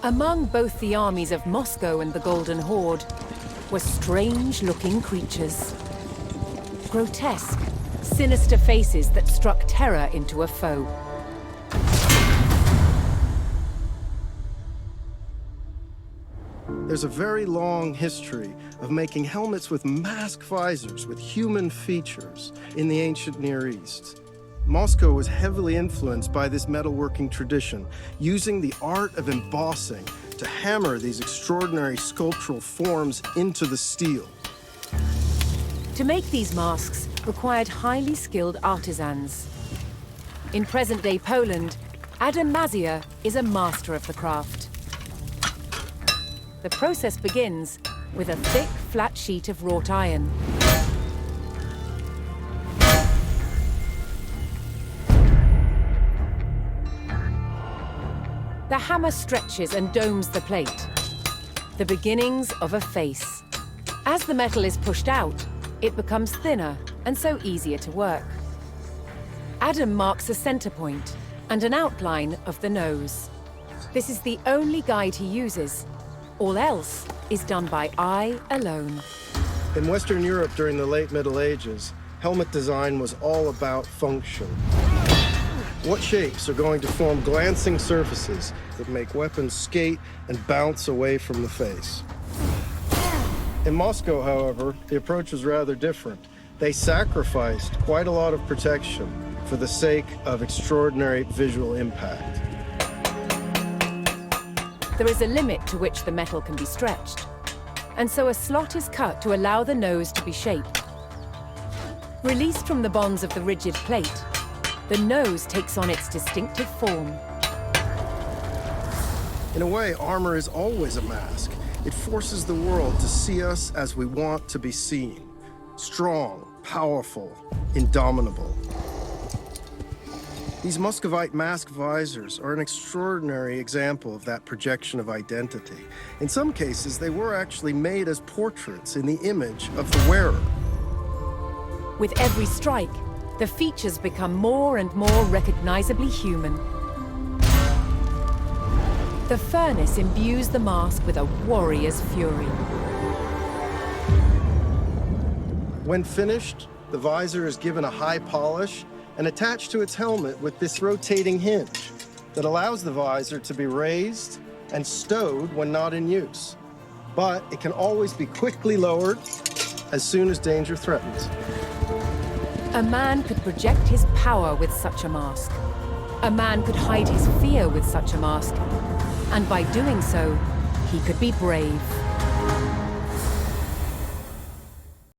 Among both the armies of Moscow and the Golden Horde were strange-looking creatures. Grotesque, sinister faces that struck terror into a foe. There's a very long history of making helmets with mask visors with human features in the ancient Near East. Moscow was heavily influenced by this metalworking tradition, using the art of embossing to hammer these extraordinary sculptural forms into the steel. To make these masks required highly skilled artisans. In present-day Poland, Adam Mazia is a master of the craft. The process begins with a thick, flat sheet of wrought iron. The hammer stretches and domes the plate, the beginnings of a face. As the metal is pushed out, it becomes thinner and so easier to work. Adam marks a center point and an outline of the nose. This is the only guide he uses. All else is done by eye alone. In Western Europe during the late Middle Ages, helmet design was all about function. What shapes are going to form glancing surfaces that make weapons skate and bounce away from the face? In Moscow, however, the approach was rather different. They sacrificed quite a lot of protection for the sake of extraordinary visual impact. There is a limit to which the metal can be stretched, and so a slot is cut to allow the nose to be shaped. Released from the bonds of the rigid plate, the nose takes on its distinctive form. In a way, armor is always a mask. It forces the world to see us as we want to be seen. Strong, powerful, indomitable. These Muscovite mask visors are an extraordinary example of that projection of identity. In some cases, they were actually made as portraits in the image of the wearer. With every strike, the features become more and more recognizably human. The furnace imbues the mask with a warrior's fury. When finished, the visor is given a high polish and attached to its helmet with this rotating hinge that allows the visor to be raised and stowed when not in use. But it can always be quickly lowered as soon as danger threatens. A man could project his power with such a mask. A man could hide his fear with such a mask. And by doing so, he could be brave.